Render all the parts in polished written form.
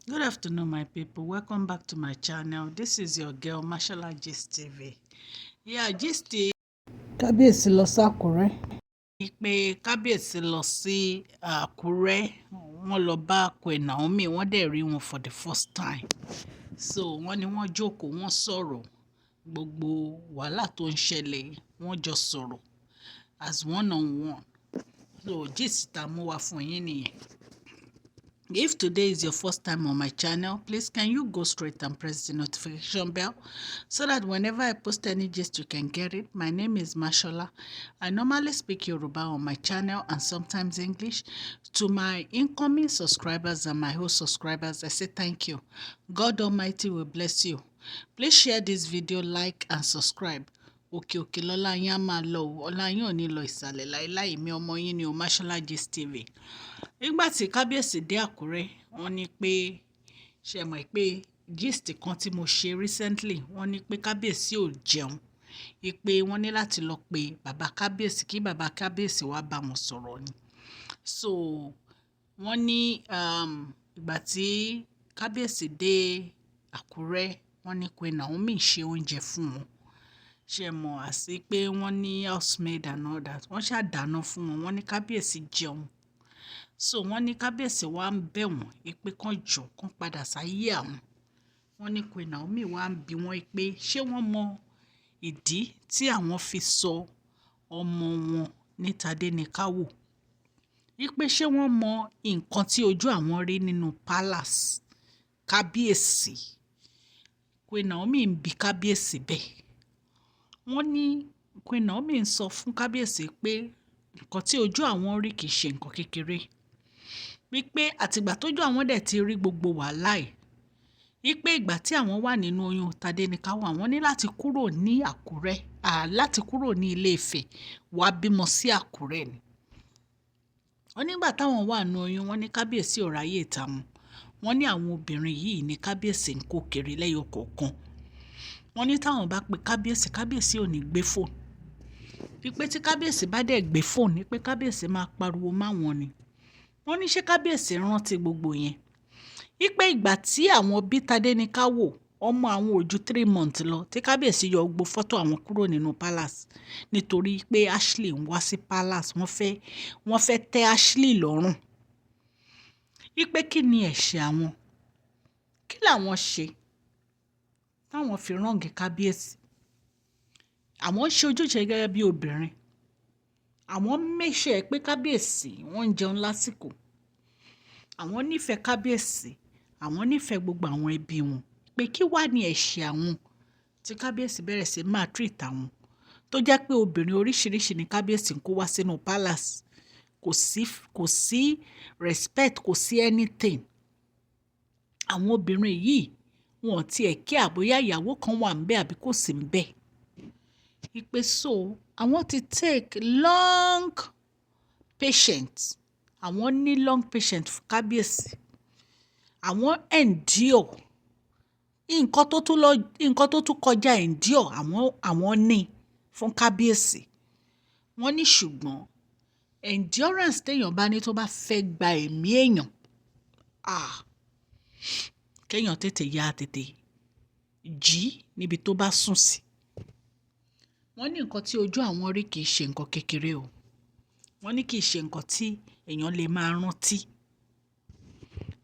Good afternoon, my people. Welcome back to my channel. This is your girl, Mashallah Gist TV. Yeah, Gist TV. Kábíyèsí lọ s'Ákúrẹ́. Pé kábíyèsí lọ sí Àkúrẹ́, wọ́n lọ bá Queen Naomi, wọ́n dẹ̀ rí wọn for the first time. So wọ́n ní wọ́n jókòó, wọ́n sọ̀rọ̀, gbogbo wàhálà tó ń ṣẹlẹ̀, wọ́n jọ sọ̀rọ̀ as one on one. So gist tá mú wá fún yín nìyẹn. If today is your first time on my channel, please can you go straight and press the notification bell so that whenever I post any gist, you can get it. My name is Mashallah. I normally speak Yoruba on my channel and sometimes English. To my incoming subscribers and my old subscribers, I say thank you. God Almighty will bless you. Please share this video, like and subscribe. Òkè òkè lọ́lá yín á máa lọ o, ọlá yín ò ní lọ ìsàlẹ̀ láéláé. Mi ọmọ yín ni o, Mashallah Gist TV. Nígbà tí kábíyèsí dé Àkúrẹ́, wọ́n ní pé ṣe mọ̀ pé gist kan tí mo ṣe recently, wọ́n ní pé kábíyèsí ò jẹun, pé wọ́n ní láti lọ pe bàbá kábíyèsí kí bàbá kábíyèsí wá bá wọn sọ̀rọ̀ ni. So wọ́n ní ìgbà tí kábíyèsí dé Àkúrẹ́, wọ́n ní Queen Naomi ṣe oúnjẹ fún wọn. Ṣe mọ̀ àsí pé wọ́n ní housemaid and all that, wọ́n ṣáà dáná fún wọn, wọ́n ní kábíyèsí jẹun. So wọ́n ní kábíyèsí wá ń bẹ̀ wọ́n pé kán jọ kán padà sáyé àwọn. Wọ́n ní Queen Naomi wá ń bi wọ́n pé ṣé wọ́n mọ ìdí tí àwọn fi sọ ọmọ wọn ní Tádéníkáwò, wípé ṣé wọ́n mọ nǹkan tí ojú àwọn rí nínú palace kábíyèsí. Queen Naomi ń bi kábíyèsí bẹ́ẹ̀. Wọ́n ní Queen Naomi ń sọ fún kábíyèsí pé nǹkan tí ojú àwọn rí kìí ṣe nǹkan kékeré, wípé àtìgbà tójú àwọn dẹ̀ ti rí gbogbo wàhálà ẹ̀, wípé ìgbà tí àwọn wà nínú oyún Tádéníkáwò, àwọn ní láti kúrò ní Àkúrẹ́, láti kúrò ní Ilé-Ifẹ̀ wá bímọ sí Àkúrẹ́ ni. Wọ́n nígbà táwọn wà nínú oyún, wọ́n ní kábíyèsí ò ráyè ìta wọn. Wọ́n ní àwọn obìnrin yìí ní kábíyèsí ń kó kiri lẹ́yọ kọ̀ọ̀kan. Wọ́n ní táwọn bá pe kábíyèsí, kábíyèsí ò ní gbé fóònù. Wípé tí kábíyèsí bá dẹ̀ gbé fóònù, wípé kábíyèsí máa pariwo máwọn ni. Wọ́n ní ṣé kábíyèsí rántí gbogbo yẹn. Wípé ìgbà tí àwọn bí Tádéníkáwò, ọmọ àwọn ò ju 3 months lọ, tí kábíyèsí yọ gbogbo fọ́tò àwọn kúrò nínú palace nítorí pé Ashley ń wá sí palace, wọ́n fẹ́ tẹ́ Ashley lọ́rùn. Wípé kí ni ẹ̀ṣẹ̀ àwọn, kí làwọn ṣe táwọn fi ránǹgì kábíyèsí. Àwọn ṣe ojúṣe gẹ́gẹ́ bí obìnrin. Àwọn make sure pé kábíyèsí wọ́n ń jẹun lásìkò. Àwọn nífẹ̀ẹ́ kábíyèsí, àwọn nífẹ̀ẹ́ gbogbo àwọn ẹbí wọn. Pé kí wá ní ẹ̀ṣẹ̀ àwọn tí kábíyèsí bẹ̀rẹ̀ sí máa treat àwọn, tó jẹ́ pé obìnrin oríṣiríṣi ni kábíyèsí ń kó wá sínú palace. Kò sí respect, kò sí anything. Àwọn obìnrin yìí wọn ò tiẹ̀ kí àbóyá ìyàwó kan wà ńbẹ̀ àbí kò sí ńbẹ̀. Wípé so àwọn ti take long patience, àwọn ní long patience fún kábíyèsí. Àwọn endure nǹkan tó tún kọjá endure, àwọn ní fún kábíyèsí. Wọ́n ní ṣùgbọ́n endurance téèyàn bá ní tó bá fẹ́ gba ẹ̀mí èèyàn, kéèyàn tètè jí níbi tó bá sùn sí. Wọ́n ní nǹkan tí ojú àwọn rí kìí ṣe nǹkan kékeré o. Wọ́n ní kìí ṣe nǹkan tí èèyàn lè máa rántí.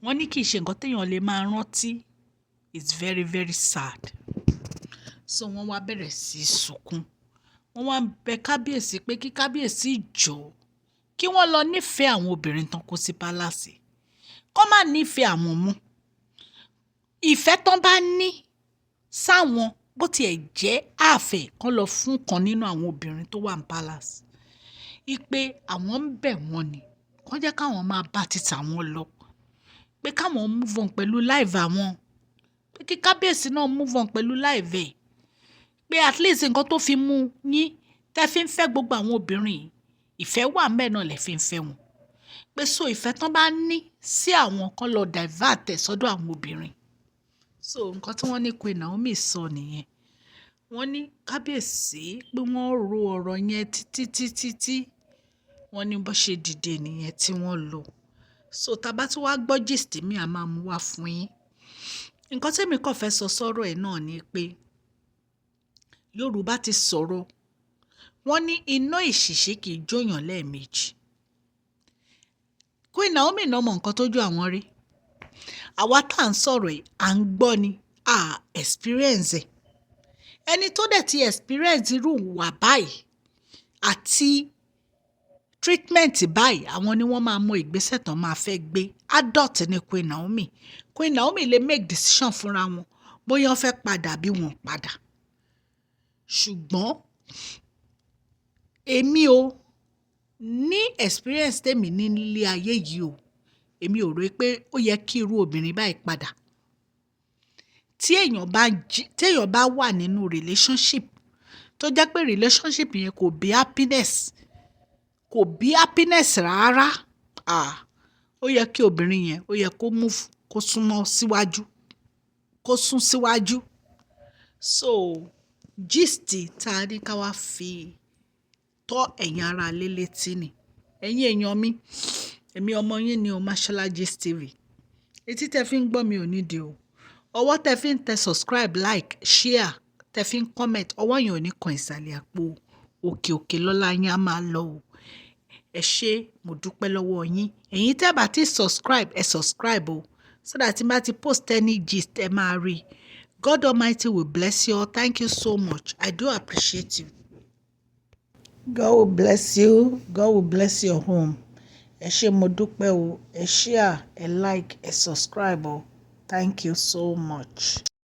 Wọ́n ní kìí ṣe nǹkan téèyàn lè máa rántí. It's very very sad. So wọ́n wá bẹ̀rẹ̀ sí sunkún. Wọ́n wá bẹ̀ kábíyèsí pé kí kábíyèsí jọ̀ọ́ kí wọ́n lọ nífẹ̀ẹ́ àwọn obìnrin tán kó sí pálásì. Kọ́ má nífẹ̀ẹ́ àwọn mú. Ìfẹ́ tán bá ní sáwọn, bó tiẹ̀ jẹ́ àfẹ́, kán lọ fún kan nínú àwọn obìnrin tó wà ní palace. Wípé àwọn ń bẹ̀ wọ́n ni, kán jẹ́ káwọn máa bá títà wọn lọ. Pé káwọn move on pẹ̀lú life àwọn. Pé kí kábíyèsí náà move on pẹ̀lú life ẹ̀. Pé at least nǹkan tó fi mú yín tẹ́ fi ń fẹ́ gbogbo àwọn obìnrin yìí, ìfẹ́ wà ńbẹ̀ náà lẹ fi ń fẹ́ wọn. Pé so ìfẹ́ tán bá ní sí àwọn, kan lọ divert ẹ̀ sọ́dọ̀ àwọn obìnrin. So nǹkan tí wọ́n ní Queen Naomi sọ nìyẹn. Wọ́n ní kábíyèsí pé wọ́n ro ọ̀rọ̀ yẹn títí. Wọ́n ní bó ṣe dìde nìyẹn tí wọ́n lọ. so tá a bá tún wá gbọ́ gist mi a máa mú wá fún yín. Nǹkan tẹ́mi kàn fẹ́ sọ sọ́rọ̀ ẹ̀ náà ni pé Yorùbá ti sọ̀rọ̀, wọ́n ní iná ìṣìṣí kì í jóyàn lẹ́ẹ̀mejì. Queen Naomi náà mọ nǹkan tójú àwọn rí, àwa tá à ń sọ̀rọ̀ yìí à ń gbọ́ ni experience ẹ̀. Ẹni tó dẹ̀ ti experience irú wà báyìí àti treatment báyìí, àwọn ni wọ́n máa mọ ìgbésẹ̀ tán máa fẹ́ gbé. Adult ni Queen Naomi. Queen Naomi lè make decision fúnra wọn bóyá wọ́n fẹ́ padà bí wọ́n padà. Ṣùgbọ́n èmi o ní experience tèmi ní nílé ayé yìí o, èmi ò rò pé ó yẹ kí irú obìnrin báyìí padà. Tí èèyàn bá wà nínú relationship tó jẹ́ pé relationship yẹn kò bí happiness rárá, ó yẹ kí obìnrin yẹn ó yẹ kó move, kó sún síwájú. So gist tá a ní ká wá fi tọ́ ẹ̀yin ará ilé létí ni. Ẹ̀yin èèyàn mi, èmi ọmọ yín ni o, Mashola Gist TV. Etí tẹ fi ń gbọ́ mi ò nídìí o. Ọwọ́ tẹ fi ń tẹ subscribe, like, share, tẹ fi ń comment, ọwọ́ yẹn ò ní kan ìsàlẹ̀ àpò. Òkè òkè lọ́lá yín á máa lọ o. Ẹ ṣé, mo dúpẹ́ lọ́wọ́ yín. Ẹ̀yin tẹ́ bá ti subscribe, ẹ subscribe o, so that tí n bá ti post any gist ẹ máa rí. God Almighty will bless you all. Thank you so much. I do appreciate you. God will bless you. God will bless your home. Ẹ ṣé, mo dúpẹ́ o. Ẹ share, ẹ like, ẹ subscribe o. Thank you so much.